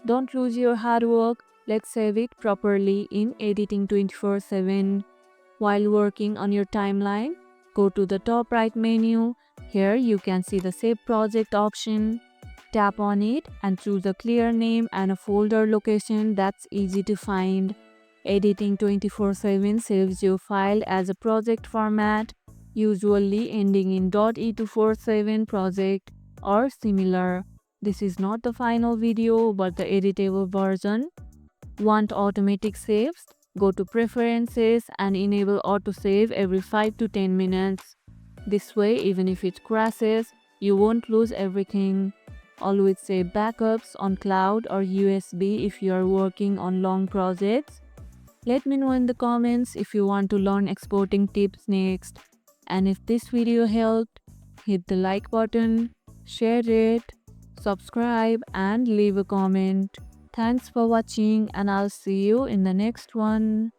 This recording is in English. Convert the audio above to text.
Don't lose your hard work. Let's save it properly in editing 24/7. While working on your timeline, go to the top right menu. Here you can see the Save Project option. Tap on it and choose a clear name and a folder location that's easy to find. Editing 24/7 saves your file as a project format, usually ending in .e247 project or similar. This is not the final video but the editable version. Want automatic saves? Go to Preferences and enable autosave every 5 to 10 minutes. This way, even if it crashes, you won't lose everything. Always save backups on cloud or USB if you are working on long projects. Let me know in the comments if you want to learn exporting tips next. And if this video helped, hit the like button, share it, subscribe and leave a comment. Thanks for watching and I'll see you in the next one.